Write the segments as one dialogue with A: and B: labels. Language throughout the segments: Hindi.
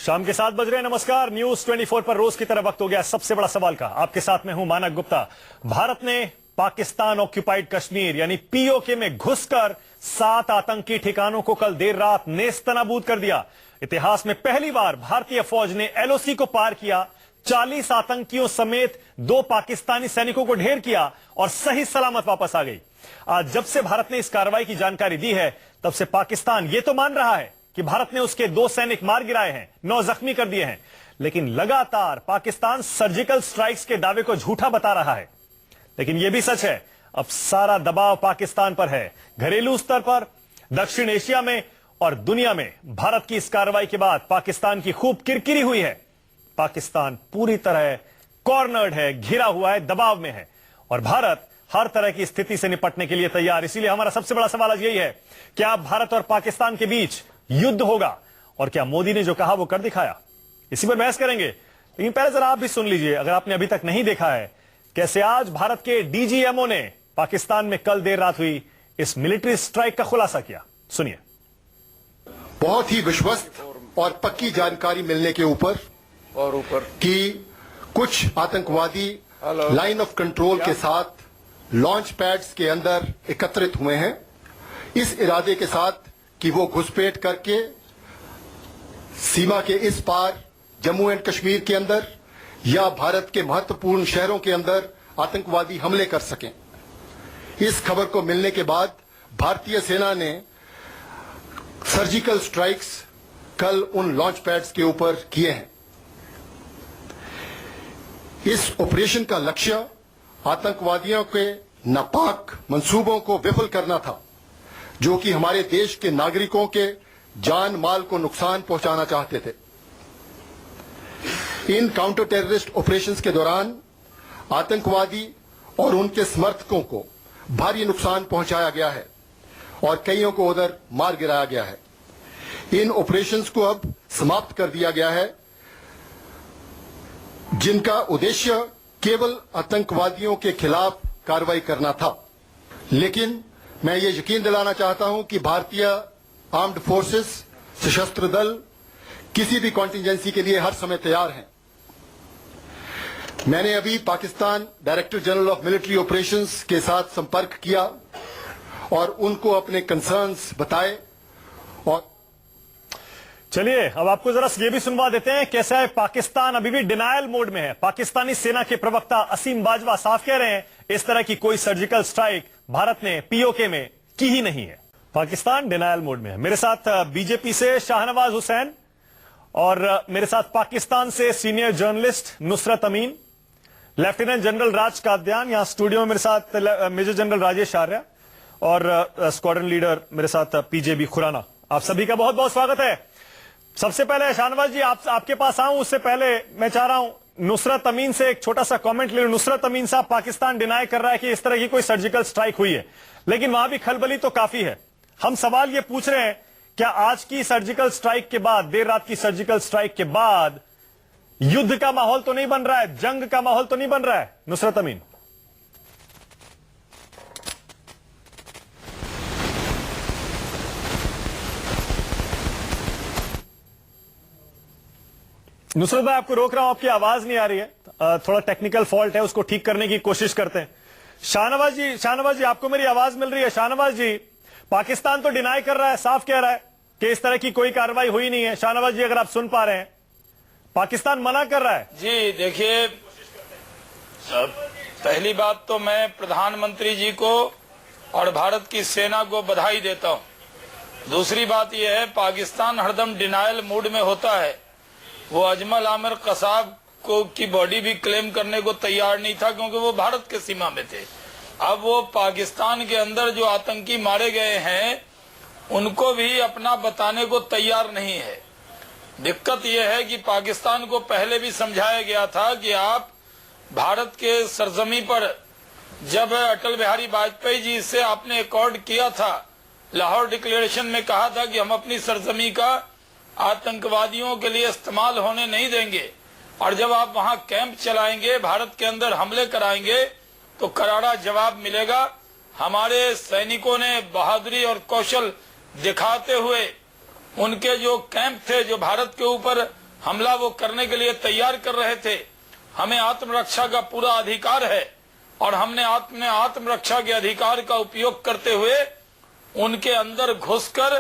A: शाम के 7 बज रहे हैं। नमस्कार। न्यूज 24 पर रोज की तरह वक्त हो गया सबसे बड़ा सवाल का। आपके साथ में हूं मानक गुप्ता। भारत ने पाकिस्तान ऑक्यूपाइड कश्मीर यानी पीओके में घुसकर 7 आतंकी ठिकानों को कल देर रात नेस्तनाबूद कर दिया। इतिहास में पहली बार भारतीय फौज ने एलओसी को पार किया, 40 आतंकियों समेत 2 पाकिस्तानी सैनिकों को ढेर किया और सही सलामत वापस आ गई। आज जब से भारत ने इस कार्रवाई की जानकारी दी है, तब से पाकिस्तान ये तो मान रहा है कि भारत ने उसके 2 सैनिक मार गिराए हैं, 9 जख्मी कर दिए हैं, लेकिन लगातार पाकिस्तान सर्जिकल स्ट्राइक्स के दावे को झूठा बता रहा है। लेकिन यह भी सच है, अब सारा दबाव पाकिस्तान पर है, घरेलू स्तर पर, दक्षिण एशिया में और दुनिया में। भारत की इस कार्रवाई के बाद पाकिस्तान की खूब किरकिरी हुई है। पाकिस्तान पूरी तरह कॉर्नर्ड है, घिरा हुआ है, दबाव में है और भारत हर तरह की स्थिति से निपटने के लिए तैयार। इसीलिए हमारा सबसे बड़ा सवाल आज यही है, क्या भारत और पाकिस्तान के बीच युद्ध होगा और क्या मोदी ने जो कहा वो कर दिखाया? इसी पर बहस करेंगे, लेकिन पहले जरा आप भी सुन लीजिए, अगर आपने अभी तक नहीं देखा है, कैसे आज भारत के डीजीएमओ ने पाकिस्तान में कल देर रात हुई इस मिलिट्री स्ट्राइक का खुलासा किया। सुनिए।
B: बहुत ही विश्वस्त और पक्की जानकारी मिलने के ऊपर कि कुछ आतंकवादी लाइन ऑफ कंट्रोल के साथ लॉन्च पैड्स के अंदर एकत्रित हुए हैं, इस इरादे के साथ कि वो घुसपैठ करके सीमा के इस पार जम्मू एंड कश्मीर के अंदर या भारत के महत्वपूर्ण शहरों के अंदर आतंकवादी हमले कर सकें। इस खबर को मिलने के बाद भारतीय सेना ने सर्जिकल स्ट्राइक्स कल उन लॉन्च पैड्स के ऊपर किए हैं। इस ऑपरेशन का लक्ष्य आतंकवादियों के नापाक मंसूबों को विफल करना था, जो कि हमारे देश के नागरिकों के जान माल को नुकसान पहुंचाना चाहते थे। इन काउंटर टेररिस्ट ऑपरेशंस के दौरान आतंकवादी और उनके समर्थकों को भारी नुकसान पहुंचाया गया है और कईयों को उधर मार गिराया गया है। इन ऑपरेशंस को अब समाप्त कर दिया गया है, जिनका उद्देश्य केवल आतंकवादियों के खिलाफ कार्रवाई करना था। लेकिन मैं ये यकीन दिलाना चाहता हूं कि भारतीय आर्म्ड फोर्सेस, सशस्त्र दल किसी भी कॉन्टिंजेंसी के लिए हर समय तैयार हैं। मैंने अभी Pakistan director general of military operations के साथ संपर्क किया और उनको अपने कंसर्न्स बताए। और
A: चलिए अब आपको जरा ये भी सुनवा देते हैं कैसा है पाकिस्तान अभी भी डिनायल मोड में है। पाकिस्तानी सेना के प्रवक्ता असीम बाजवा साफ कह रहे हैं, इस तरह की कोई सर्जिकल स्ट्राइक भारत ने पीओके में की ही नहीं है। पाकिस्तान डिनायल मोड में है। मेरे साथ बीजेपी से शाहनवाज हुसैन और मेरे साथ पाकिस्तान से सीनियर जर्नलिस्ट नुसरत अमीन, लेफ्टिनेंट जनरल राज कादयान यहां स्टूडियो में मेरे साथ, मेजर जनरल राजेश आर्या और स्क्वाड्रन लीडर मेरे साथ पीजेबी खुराना। आप सभी का बहुत बहुत स्वागत है। सबसे पहले शाहनवाज जी आपके पास आऊं, उससे पहले मैं चाह रहा हूं नुसरत अमीन से एक छोटा सा कमेंट ले लूं। नुसरत अमीन साहब, पाकिस्तान डिनाई कर रहा है कि इस तरह की कोई सर्जिकल स्ट्राइक हुई है, लेकिन वहां भी खलबली तो काफी है। हम सवाल ये पूछ रहे हैं, क्या आज की सर्जिकल स्ट्राइक के बाद, देर रात की सर्जिकल स्ट्राइक के बाद युद्ध का माहौल तो नहीं बन रहा है, जंग का माहौल तो नहीं बन रहा है? नुसरत अमीन। नुसरत भाई, आपको रोक रहा हूं, आपकी आवाज नहीं आ रही है, थोड़ा टेक्निकल फॉल्ट है, उसको ठीक करने की कोशिश करते हैं। शाहनवाज जी आपको मेरी आवाज मिल रही है? शाहनवाज जी, पाकिस्तान तो डिनाई कर रहा है, साफ कह रहा है कि इस तरह की कोई कार्रवाई हुई नहीं है। शाहनवाज जी, अगर आप सुन पा रहे हैं, पाकिस्तान मना कर रहा है।
C: जी देखिए, पहली बात तो मैं प्रधानमंत्री जी को और भारत की सेना को बधाई देता हूं। दूसरी बात यह है, पाकिस्तान हरदम डिनायल मूड में होता है। वो अजमल आमिर कसाब को की बॉडी भी क्लेम करने को तैयार नहीं था, क्योंकि वो भारत के सीमा में थे। अब वो पाकिस्तान के अंदर जो आतंकी मारे गए हैं उनको भी अपना बताने को तैयार नहीं है। दिक्कत यह है कि पाकिस्तान को पहले भी समझाया गया था कि आप भारत के सरजमी पर, जब अटल बिहारी वाजपेयी जी से आपने अकॉर्ड किया था, लाहौर डिक्लेरेशन में कहा था कि हम अपनी सरजमी का आतंकवादियों के लिए इस्तेमाल होने नहीं देंगे, और जब आप वहां कैंप चलाएंगे, भारत के अंदर हमले कराएंगे, तो करारा जवाब मिलेगा। हमारे सैनिकों ने बहादुरी और कौशल दिखाते हुए उनके जो कैंप थे, जो भारत के ऊपर हमला वो करने के लिए तैयार कर रहे थे। हमें आत्मरक्षा का पूरा अधिकार है और हमने आत्मरक्षा के अधिकार का उपयोग करते हुए उनके अंदर घुसकर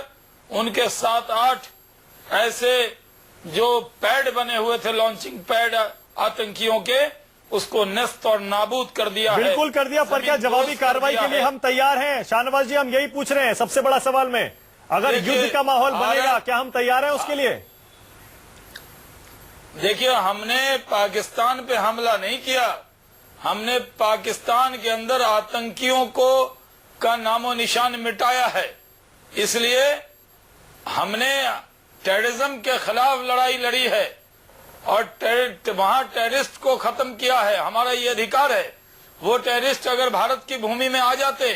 C: उनके 7-8 ऐसे जो पैड बने हुए थे, लॉन्चिंग पैड आतंकियों के, उसको नष्ट और नाबूद कर दिया है।
A: बिल्कुल कर दिया, पर क्या जवाबी कार्रवाई के लिए हम तैयार हैं? शाहनवाज जी, हम यही पूछ रहे हैं सबसे बड़ा सवाल में, अगर युद्ध का माहौल बनेगा क्या हम तैयार हैं उसके लिए?
C: देखिए, हमने पाकिस्तान पे हमला नहीं किया, हमने पाकिस्तान के अंदर आतंकियों को का नामो निशान मिटाया है। इसलिए हमने टेररिज्म के खिलाफ लड़ाई लड़ी है और वहां टेररिस्ट को खत्म किया है। हमारा ये अधिकार है। वो टेररिस्ट अगर भारत की भूमि में आ जाते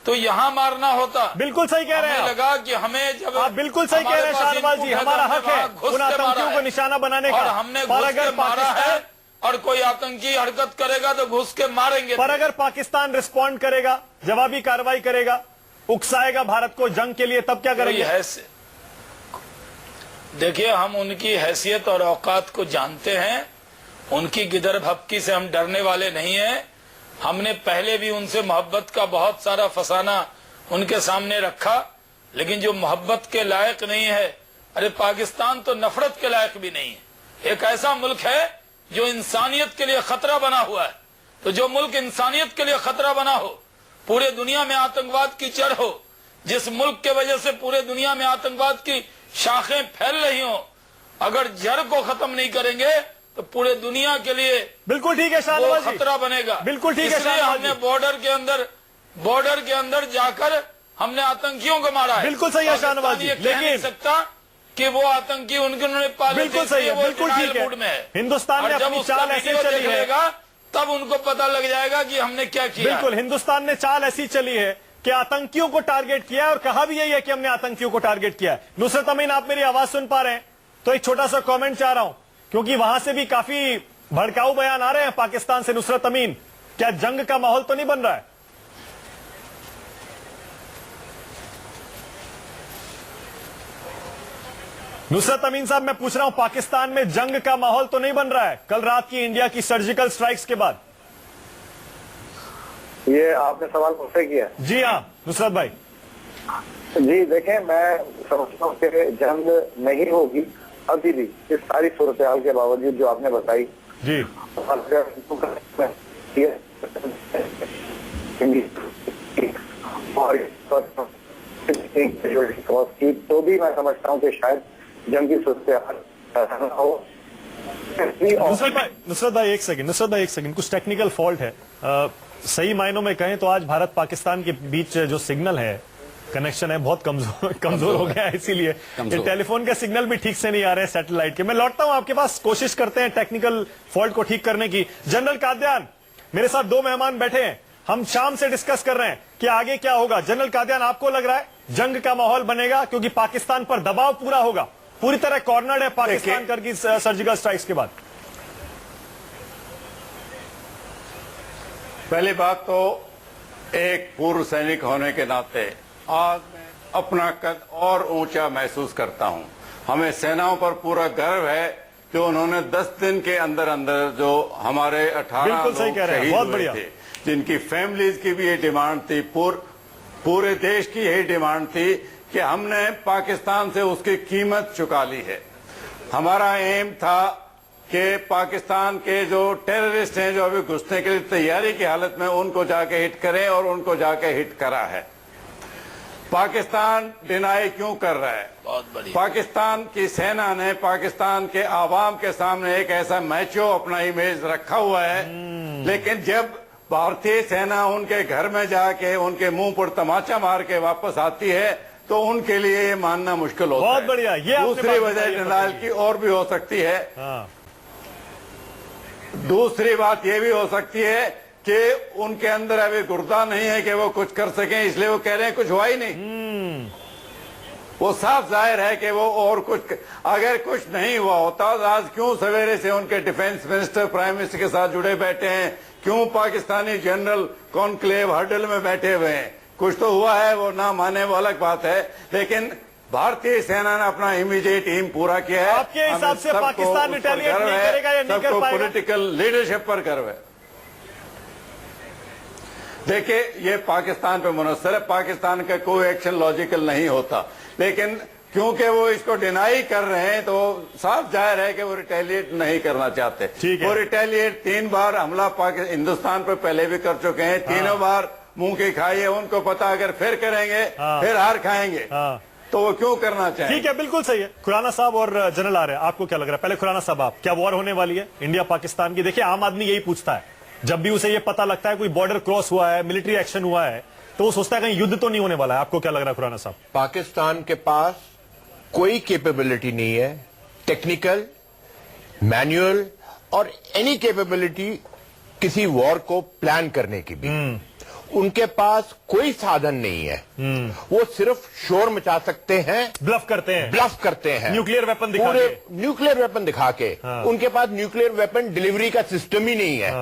C: तो यहाँ मारना होता।
A: बिल्कुल सही कह रहे हैं आप।
C: लगा कि हमें जब
A: आप बिल्कुल सही कह रहे हैं शाहनवाज जी, हमारा हक है उन आतंकियों को निशाना बनाने का,
C: और हमने
A: पर
C: घुस
A: अगर
C: के मारा है और कोई आतंकी हरकत करेगा तो घुस के मारेंगे।
A: पर अगर पाकिस्तान रिस्पॉन्ड करेगा, जवाबी कार्रवाई करेगा, उकसाएगा भारत को जंग के लिए, तब क्या करेंगे?
C: देखिए, हम उनकी हैसियत और औकात को जानते हैं। उनकी गिदर भपकी से हम डरने वाले नहीं हैं। हमने पहले भी उनसे मोहब्बत का बहुत सारा फसाना उनके सामने रखा, लेकिन जो मोहब्बत के लायक नहीं है, अरे पाकिस्तान तो नफरत के लायक भी नहीं है। एक ऐसा मुल्क है जो इंसानियत के लिए खतरा बना हुआ है। तो जो मुल्क इंसानियत के लिए खतरा बना हो, पूरे दुनिया में आतंकवाद की जड़ हो, जिस मुल्क के वजह से पूरे दुनिया में आतंकवाद की शाखें फैल रही हो, अगर जड़ को खत्म नहीं करेंगे तो पूरे दुनिया के लिए
A: बिल्कुल ठीक है शाहनवाज जी,
C: खतरा बनेगा।
A: बिल्कुल ठीक है शाहनवाज जी।
C: हमने बॉर्डर के अंदर जाकर हमने आतंकियों को मारा है।
A: बिल्कुल सही है शाहनवाज जी,
C: लेकिन नहीं सकता कि वो आतंकी उन्होंने पाले।
A: बिल्कुल सही है, बिल्कुल ठीक है। हिंदुस्तान ने अपनी चाल ऐसी चली है,
C: तब उनको पता लग जाएगा कि हमने क्या किया।
A: बिल्कुल, हिंदुस्तान ने चाल ऐसी चली है कि आतंकियों को टारगेट किया है और कहा भी यही है कि हमने आतंकियों को टारगेट किया है। नुसरत अमीन, आप मेरी आवाज सुन पा रहे हैं? तो एक छोटा सा कमेंट चाह रहा हूं, क्योंकि वहां से भी काफी भड़काऊ बयान आ रहे हैं पाकिस्तान से। नुसरत अमीन, क्या जंग का माहौल तो नहीं बन रहा है? नुसरत अमीन साहब, मैं पूछ रहा हूं, पाकिस्तान में जंग का माहौल तो नहीं बन रहा है कल रात की इंडिया की सर्जिकल स्ट्राइक्स के बाद?
D: ये आपने सवाल मुझसे किया?
A: जी हाँ नुसरत भाई
D: जी, देखें, मैं समझता हूँ कि जंग नहीं होगी अभी भी, इस सारी सूरत हाल के बावजूद जो आपने बताई
A: जी।
D: तो भी मैं समझता हूँ कि शायद जंग की सूरत हाल हो।
A: नुसरत भाई एक सेकंड, कुछ टेक्निकल फॉल्ट है। सही मायनों में कहें तो आज भारत पाकिस्तान के बीच जो सिग्नल है, कनेक्शन है, बहुत कमजोर हो गया है, इसीलिए टेलीफोन का सिग्नल भी ठीक से नहीं आ रहे हैं सैटेलाइट के। मैं लौटता हूं आपके पास, कोशिश करते हैं टेक्निकल फॉल्ट को ठीक करने की। जनरल कादियान, मेरे साथ दो मेहमान बैठे हैं, हम शाम से डिस्कस कर रहे हैं कि आगे क्या होगा। जनरल कादियान, आपको लग रहा है जंग का माहौल बनेगा क्योंकि पाकिस्तान पर दबाव पूरा होगा, पूरी तरह कॉर्नर्ड है पाकिस्तान करगी सर्जिकल स्ट्राइक्स के बाद?
E: पहली बात तो एक पूर्व सैनिक होने के नाते आज मैं अपना कद और ऊंचा महसूस करता हूं। हमें सेनाओं पर पूरा गर्व है कि उन्होंने 10 दिन के अंदर अंदर जो हमारे 18 लोग शहीद हुए थे, जिनकी फैमिलीज की भी ये डिमांड थी, पूरे देश की यही डिमांड थी कि हमने पाकिस्तान से उसकी कीमत चुका ली है। हमारा एम था कि पाकिस्तान के जो टेररिस्ट हैं जो अभी घुसने के लिए तैयारी की हालत में, उनको जाके हिट करें, और उनको जाके हिट करा है। पाकिस्तान डिनाई क्यों कर रहा है?
C: बहुत बढ़िया।
E: पाकिस्तान की सेना ने पाकिस्तान के आवाम के सामने एक ऐसा मैचो अपना इमेज रखा हुआ है, लेकिन जब भारतीय सेना उनके घर में जाके उनके मुंह पर तमाचा मार के वापस आती है तो उनके लिए ये मानना मुश्किल होता है।
A: बहुत बढ़िया। ये
E: दूसरी वजह डिनाइल की और भी हो सकती है। दूसरी बात यह भी हो सकती है कि उनके अंदर अभी गुर्दा नहीं है कि वो कुछ कर सकें, इसलिए वो कह रहे हैं कुछ हुआ ही नहीं। वो साफ जाहिर है कि वो और कुछ, अगर कुछ नहीं हुआ होता तो आज क्यों सवेरे से उनके डिफेंस मिनिस्टर प्राइम मिनिस्टर के साथ जुड़े बैठे हैं, क्यों पाकिस्तानी जनरल कॉन्क्लेव हर्डल में बैठे हुए हैं? कुछ तो हुआ है, वो ना माने वो अलग बात है, लेकिन भारतीय सेना ने अपना इमीडिएट एम पूरा किया है।
A: आपके हिसाब से
E: हमें सबको
A: पाकिस्तान
E: उस पर
A: रिटेलिएट
E: गर्व
A: नहीं
E: है,
A: करेगा या नहीं कर
E: सबको
A: पाएगा?
E: पॉलिटिकल लीडरशिप पर गर्व है। देखिए, ये पाकिस्तान पे मुनस्सर है, पाकिस्तान का कोई एक्शन लॉजिकल नहीं होता, लेकिन क्योंकि वो इसको डिनाई कर रहे हैं तो साफ जाहिर है कि वो रिटेलिएट नहीं करना चाहते।
A: ठीक है।
E: वो रिटेलिएट 3 बार हमला हिंदुस्तान पर पहले भी कर चुके हैं, तीनों बार मुंह की खाई है, उनको पता अगर फिर करेंगे फिर हार खाएंगे, तो वो क्यों करना चाहेंगे।
A: ठीक है, बिल्कुल सही है। खुराना साहब और जनरल आ रहे हैं, आपको क्या लग रहा है? पहले खुराना साहब, आप क्या वॉर होने वाली है इंडिया पाकिस्तान की? देखिए, आम आदमी यही पूछता है जब भी उसे ये पता लगता है कोई बॉर्डर क्रॉस हुआ है, मिलिट्री एक्शन हुआ है, तो वो सोचता है कहीं युद्ध तो नहीं होने वाला है। आपको क्या लग रहा है खुराना साहब?
F: पाकिस्तान के पास कोई कैपेबिलिटी नहीं है, टेक्निकल, मैनुअल और एनी कैपेबिलिटी किसी वॉर को प्लान करने की भी। उनके पास कोई साधन नहीं है। वो सिर्फ शोर मचा सकते हैं,
A: ब्लफ करते हैं,
F: ब्लफ करते हैं,
A: न्यूक्लियर वेपन दिखा
F: पूरे
A: के।
F: न्यूक्लियर वेपन दिखा के। उनके पास न्यूक्लियर वेपन डिलीवरी का सिस्टम ही नहीं है।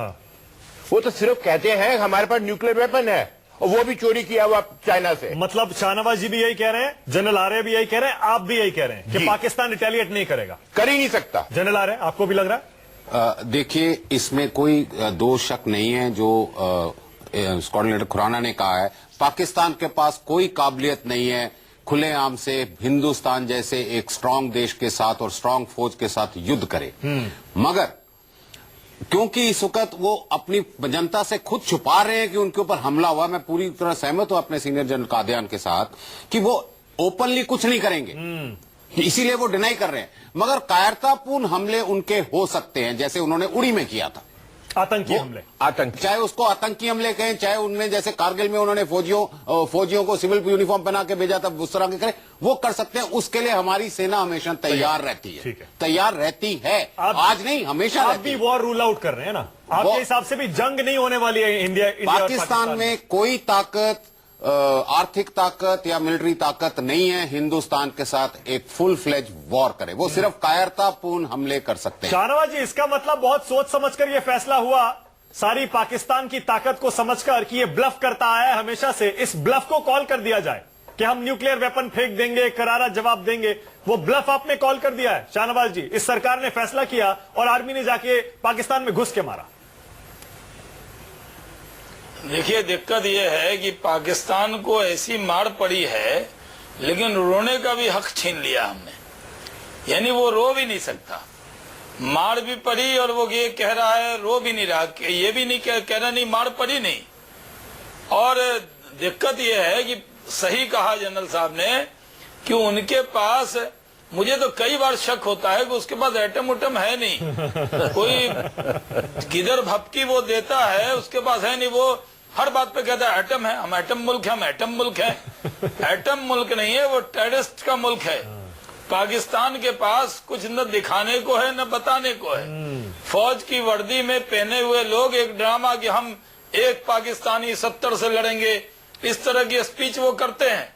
F: वो तो सिर्फ कहते हैं हमारे पास न्यूक्लियर वेपन है, और वो भी चोरी किया हुआ चाइना से।
A: मतलब शाहनवाज जी भी यही कह रहे हैं, जनरल आर्य भी यही कह रहे हैं, आप भी यही कह रहे हैं कि पाकिस्तान रिटेलिएट नहीं करेगा,
F: कर ही नहीं सकता।
A: जनरल आर्य, आपको भी लग रहा है?
G: देखिए, इसमें कोई दो शक नहीं है जो स्क्वाड्रन लीडर खुराना ने कहा है। पाकिस्तान के पास कोई काबिलियत नहीं है खुलेआम से हिंदुस्तान जैसे एक स्ट्रांग देश के साथ और स्ट्रांग फौज के साथ युद्ध करे, मगर क्योंकि इस वक्त वो अपनी जनता से खुद छुपा रहे हैं कि उनके ऊपर हमला हुआ। मैं पूरी तरह सहमत हूं अपने सीनियर जनरल कादियान के साथ कि वो ओपनली कुछ नहीं करेंगे, इसीलिए वो डिनाई कर रहे हैं, मगर कायरतापूर्ण हमले उनके हो सकते हैं, जैसे उन्होंने उड़ी में किया था
A: आतंकी हमले।
F: आतंकी,
G: चाहे उसको आतंकी हमले कहें, चाहे उनमें जैसे कारगिल में उन्होंने फौजियों को सिविल यूनिफॉर्म पहना के भेजा था, उस तरह के करें, वो कर सकते हैं। उसके लिए हमारी सेना हमेशा तैयार रहती है,
A: ठीक है।
G: तैयार रहती है, आज नहीं, हमेशा
A: आप
G: रहती
A: भी
G: है।
A: वॉर रूल आउट कर रहे हैं ना? आपके हिसाब से भी जंग नहीं होने वाली है इंडिया और
G: पाकिस्तान में कोई ताकत, आर्थिक ताकत या मिलिट्री ताकत नहीं है हिंदुस्तान के साथ एक फुल फ्लेज वॉर करे। वो सिर्फ कायरतापूर्ण हमले कर सकते हैं।
A: शाहनवाज जी, इसका मतलब बहुत सोच समझकर यह फैसला हुआ, सारी पाकिस्तान की ताकत को समझकर कि ये ब्लफ करता आया है हमेशा से, इस ब्लफ को कॉल कर दिया जाए कि हम न्यूक्लियर वेपन फेंक देंगे, करारा जवाब देंगे। वो ब्लफ आपने कॉल कर दिया है शाहनवाज जी। इस सरकार ने फैसला किया और आर्मी ने जाके पाकिस्तान में घुस के मारा।
C: देखिए, दिक्कत यह है कि पाकिस्तान को ऐसी मार पड़ी है, लेकिन रोने का भी हक छीन लिया हमने। यानी वो रो भी नहीं सकता, मार भी पड़ी और वो ये कह रहा है, रो भी नहीं रहा, ये भी नहीं कह रहा नहीं मार पड़ी नहीं। और दिक्कत ये है कि सही कहा जनरल साहब ने कि उनके पास, मुझे तो कई बार शक होता है कि उसके पास एटम उटम है नहीं, कोई किधर भपकी वो देता है, उसके पास है नहीं। वो हर बात पे कहता है एटम है, हम एटम मुल्क है, हम एटम मुल्क है। एटम मुल्क नहीं है, वो टेररिस्ट का मुल्क है। पाकिस्तान के पास कुछ न दिखाने को है न बताने को है। फौज की वर्दी में पहने हुए लोग एक ड्रामा कि हम एक पाकिस्तानी 70 से लड़ेंगे, इस तरह की स्पीच वो करते हैं।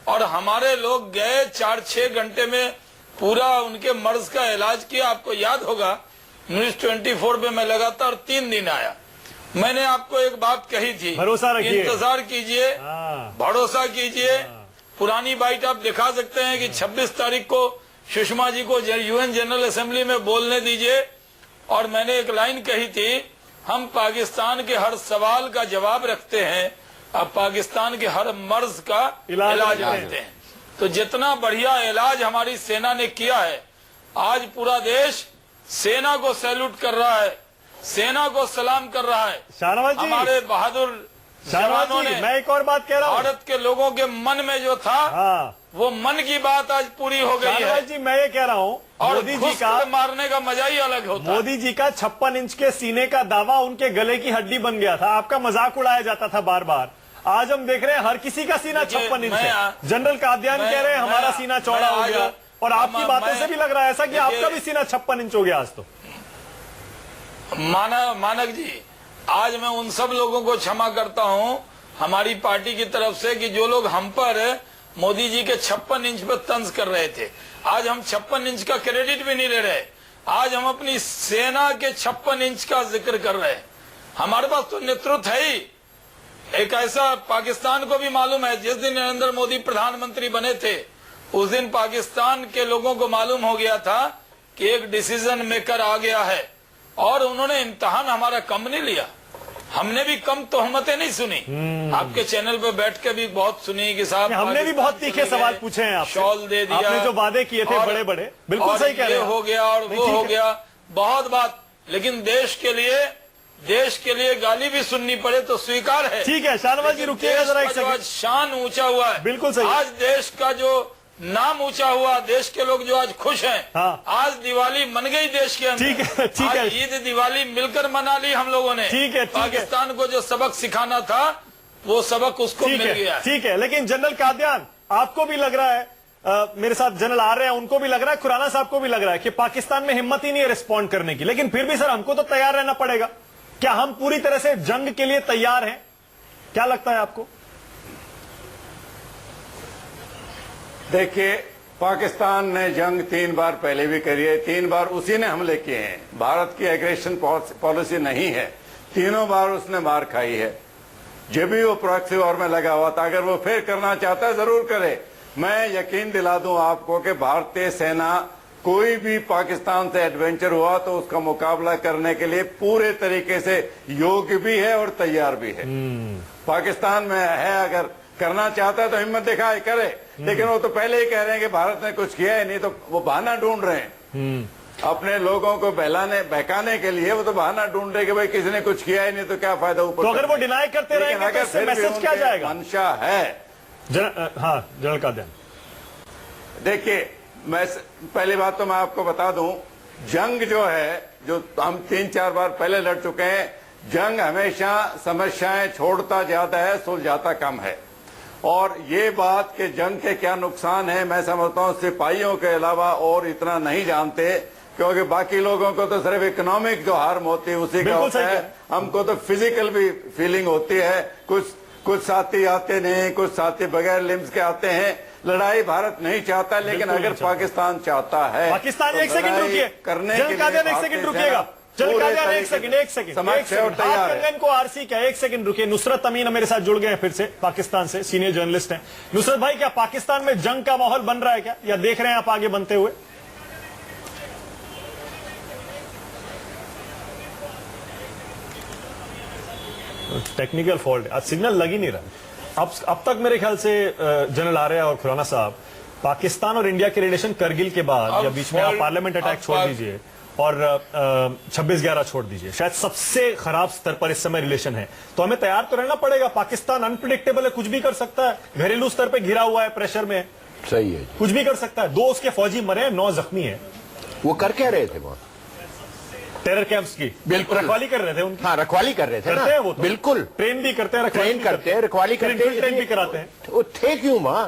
C: और हमारे लोग गए 4-6 घंटे में पूरा उनके मर्ज का इलाज किया। आपको याद होगा न्यूज 24 पे मैं लगातार 3 दिन आया। मैंने आपको एक बात कही थी,
A: भरोसा रखिए,
C: इंतजार कीजिए, भरोसा कीजिए। पुरानी बाइट आप दिखा सकते हैं कि 26 तारीख को सुषमा जी को यूएन जनरल असेंबली में बोलने दीजिए। और मैंने एक लाइन कही थी, हम पाकिस्तान के हर सवाल का जवाब रखते हैं, अब पाकिस्तान के हर मर्ज का इलाज रखते हैं। तो जितना बढ़िया इलाज हमारी सेना ने किया है, आज पूरा देश सेना को सैल्यूट कर रहा है, सेना को सलाम कर रहा है।
A: शाहनवाज जी,
C: हमारे बहादुर जवानों ने,
A: मैं एक और बात कह रहा हूँ,
C: भारत के लोगों के मन में जो था, वो मन की बात आज पूरी हो गई है।
A: जी, मैं ये कह रहा हूँ,
C: और
A: मोदी जी का
C: मारने का मजा ही अलग होता है।
A: मोदी जी का 56 इंच के सीने का दावा उनके गले की हड्डी बन गया था। आपका मजाक उड़ाया जाता था बार बार। आज हम देख रहे हैं हर किसी का सीना 56 इंच है। जनरल कादियान कह रहे हैं हमारा सीना चौड़ा हो गया, और आपकी बातों से भी लग रहा है ऐसा कि आपका भी सीना 56 इंच हो गया आज तो।
C: मानक जी, आज मैं उन सब लोगों को क्षमा करता हूं हमारी पार्टी की तरफ से कि जो लोग हम पर मोदी जी के 56 इंच पर तंज कर रहे थे। आज हम 56 इंच का क्रेडिट भी नहीं ले रहे, आज हम अपनी सेना के 56 इंच का जिक्र कर रहे हैं। हमारे पास तो नेतृत्व है ही। एक ऐसा पाकिस्तान को भी मालूम है, जिस दिन नरेंद्र मोदी प्रधानमंत्री बने थे उस दिन पाकिस्तान के लोगों को मालूम हो गया था कि एक डिसीजन मेकर आ गया है, और उन्होंने इम्तिहान हमारा कम नहीं लिया। हमने भी कम तोहमतें नहीं सुनी। आपके चैनल पे बैठ के भी बहुत सुनी कि साहब
A: हमने भी बहुत तीखे सवाल पूछे हैं आपसे।
C: शॉल दे दिया,
A: आपने जो वादे किए थे बड़े बड़े, बिल्कुल सही कह रहे हैं।
C: हो गया और वो हो गया, बहुत बात, लेकिन देश के लिए गाली भी सुननी पड़े तो स्वीकार है।
A: ठीक है शाहनवाज जी, रुकिएगा जरा एक सेकंड।
C: शान ऊंचा हुआ है,
A: बिल्कुल सही।
C: आज देश का जो नाम ऊंचा हुआ, देश के लोग जो आज खुश हैं।
A: हाँ।
C: आज दिवाली मन गई देश के अंदर।
A: ठीक है, ठीक है।
C: आज ईद दिवाली मिलकर मना ली हम लोगों ने।
A: ठीक है,
C: पाकिस्तान को जो सबक सिखाना था वो सबक उसको मिल गया।
A: ठीक है, लेकिन जनरल कादियान, आपको भी लग रहा है, मेरे साथ जनरल आ रहे हैं, उनको भी लग रहा है, खुराना साहब को भी लग रहा है कि पाकिस्तान में हिम्मत ही नहीं है रिस्पॉन्ड करने की, लेकिन फिर भी सर हमको तो तैयार रहना पड़ेगा। क्या हम पूरी तरह से जंग के लिए तैयार हैं? क्या लगता है आपको?
E: देखिए, पाकिस्तान ने जंग 3 बार पहले भी करी है, 3 बार उसी ने हमले किए हैं। भारत की एग्रेशन पॉलिसी नहीं है, तीनों बार उसने मार खाई है। जब भी वो प्रॉक्सी वॉर में लगा हुआ था, अगर वो फिर करना चाहता है जरूर करे। मैं यकीन दिला दूं आपको कि भारतीय सेना कोई भी पाकिस्तान से एडवेंचर हुआ तो उसका मुकाबला करने के लिए पूरे तरीके से योग्य भी है और तैयार भी है। पाकिस्तान में है, अगर करना चाहता है तो हिम्मत दिखाए करे, लेकिन वो तो पहले ही कह रहे हैं कि भारत ने कुछ किया है नहीं, तो वो बहाना ढूंढ रहे हैं अपने लोगों को बहकाने के लिए। वो तो बहाना ढूंढ रहे कि भाई किसी ने कुछ किया ही नहीं तो क्या फायदा ऊपर।
A: तो अगर वो डिनाई करते रहेंगे तो इससे मैसेज क्या जाएगा?
E: मंशा है।
A: हाँ जनरल कादियान,
E: देखिए, मैं पहली बात तो मैं आपको बता दूं, जंग जो है, जो हम 3-4 बार पहले लड़ चुके हैं, जंग हमेशा समस्याएं छोड़ता ज्यादा है, सुलझाता कम है। और ये बात कि जंग के क्या नुकसान है, मैं समझता हूं सिपाहियों के अलावा और इतना नहीं जानते, क्योंकि बाकी लोगों को तो सिर्फ इकोनॉमिक जो हार्म होती है उसी का होता है। हमको तो फिजिकल भी फीलिंग होती है। कुछ साथी आते नहीं, कुछ साथी बगैर लिम्स के आते हैं। लड़ाई भारत नहीं चाहता, लेकिन अगर पाकिस्तान चाहता है,
A: पाकिस्तान
E: तो
A: एक सेकंड रुकिए,
E: करने के लिए
A: एक सेकंड रुकिएगा, एक सेकंड कंगन को आरसी क्या, एक सेकंड रुकिए। नुसरत अमीन मेरे साथ जुड़ गए हैं फिर से, पाकिस्तान से सीनियर जर्नलिस्ट हैं। नुसरत भाई, क्या पाकिस्तान में जंग का माहौल बन रहा है क्या, या देख रहे हैं आप आगे बनते हुए? टेक्निकल फॉल्ट, आज सिग्नल लग ही नहीं रहा। अब तक मेरे ख्याल से जनरल आर्या और खुराना साहब, पाकिस्तान और इंडिया के रिलेशन करगिल के बाद या बीच में आप पार्लियामेंट अटैक छोड़ दीजिए और 26/11 छोड़ दीजिए, शायद सबसे खराब स्तर पर इस समय रिलेशन है। तो हमें तैयार तो रहना पड़ेगा। पाकिस्तान अनप्रिडिक्टेबल है, कुछ भी कर सकता है, घरेलू स्तर पर घिरा हुआ है, प्रेशर में है,
F: सही है,
A: कुछ भी कर सकता है। 2 उसके फौजी मरे हैं, 9 जख्मी है।
F: वो कर क्या रहे थे? वो
A: टेरर कैंप्स की
F: बिल्कुल
A: रखवाली कर रहे थे उनकी।
F: हाँ, रखवाली कर रहे थे
A: करते हैं वो तो,
F: बिल्कुल
A: ट्रेन भी करते हैं,
F: ट्रेन करते हैं, रखवाली करते हैं,
A: ट्रेन भी कराते हैं।
F: वो थे क्यों वहां?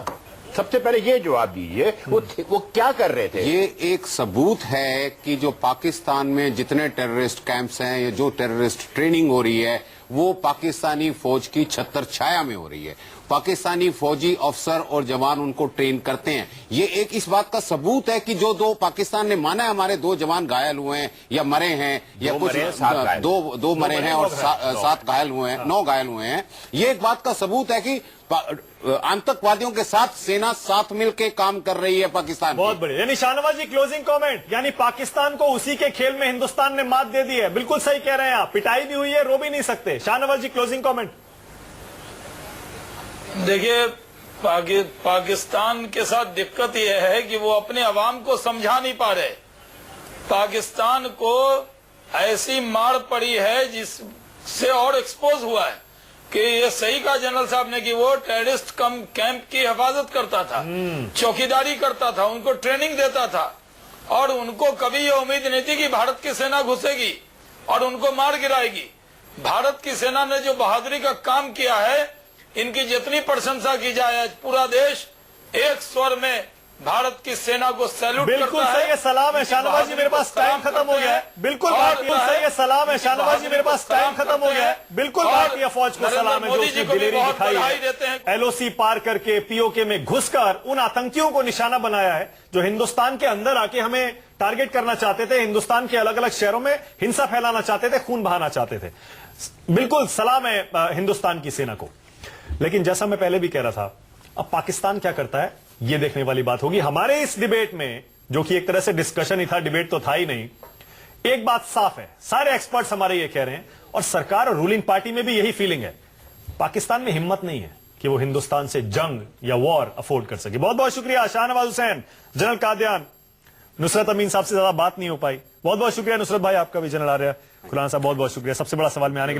F: सबसे पहले ये जवाब दीजिए, वो क्या कर रहे थे?
G: ये एक सबूत है कि जो पाकिस्तान में जितने टेररिस्ट कैंप्स हैं, ये जो टेररिस्ट ट्रेनिंग हो रही है, वो पाकिस्तानी फौज की छत्र छाया में हो रही है। पाकिस्तानी फौजी अफसर और जवान उनको ट्रेन करते हैं। ये एक इस बात का सबूत है कि जो 2 पाकिस्तान ने माना है हमारे 2 जवान घायल हुए हैं या मरे हैं, या कुछ 2 मरे हैं और 7 घायल हुए हैं, 9 घायल हुए हैं। ये एक बात का सबूत है कि आतंकवादियों के साथ सेना साथ मिलकर काम कर रही है पाकिस्तान।
A: बहुत बढ़िया। यानी शाहनवाज जी, क्लोजिंग कमेंट, यानी पाकिस्तान को उसी के खेल में हिंदुस्तान ने मात दे दी है। बिल्कुल सही कह रहे हैं आप, पिटाई भी हुई है, रो भी नहीं सकते। शाहनवाज जी, क्लोजिंग कमेंट।
C: देखिए, पाकिस्तान के साथ दिक्कत यह है कि वो अपने अवाम को समझा नहीं पा रहे। पाकिस्तान को ऐसी मार पड़ी है जिससे और एक्सपोज हुआ है कि ये सही कहा जनरल साहब ने कि वो टेररिस्ट कैंप की हिफाजत करता था, चौकीदारी करता था, उनको ट्रेनिंग देता था, और उनको कभी ये उम्मीद नहीं थी कि भारत की सेना घुसेगी और उनको मार गिराएगी। भारत की सेना ने जो बहादुरी का काम किया है, इनकी जितनी प्रशंसा की जाए, पूरा देश एक स्वर में भारत की सेना को सैल्यूट करता है।
A: बिल्कुल सही है, सलाम है। शाहनवाज जी, मेरे पास टाइम खत्म हो गया है। बिल्कुल सही है, सलाम है। शाहनवाज जी, मेरे पास टाइम खत्म हो गया है। बिल्कुल भारतीय फौज को सलाम है जो उसने दिलेरी दिखाई है। LOC पार करके POK में घुसकर उन आतंकियों को निशाना बनाया है जो हिंदुस्तान के अंदर आके हमें टारगेट करना चाहते थे, हिंदुस्तान के अलग अलग शहरों में हिंसा फैलाना चाहते थे, खून बहाना चाहते थे। बिल्कुल सलाम है हिंदुस्तान की सेना को। लेकिन जैसा मैं पहले भी कह रहा था, अब पाकिस्तान क्या करता है, यह देखने वाली बात होगी। हमारे इस डिबेट में, जो कि एक तरह से डिस्कशन ही था, डिबेट तो था ही नहीं, एक बात साफ है, सारे एक्सपर्ट्स हमारे ये कह रहे हैं और सरकार और रूलिंग पार्टी में भी यही फीलिंग है, पाकिस्तान में हिम्मत नहीं है कि वो हिंदुस्तान से जंग या वॉर अफोर्ड कर सके। बहुत बहुत शुक्रिया शाहनवाज हुसैन, जनरल कादियान। नुसरत अमीन साहब से ज्यादा बात नहीं हो पाई। बहुत बहुत शुक्रिया नुसरत भाई, आपका भी जनरल आर्या खुराना साहब, बहुत बहुत शुक्रिया सबसे बड़ा सवाल में आने के लिए।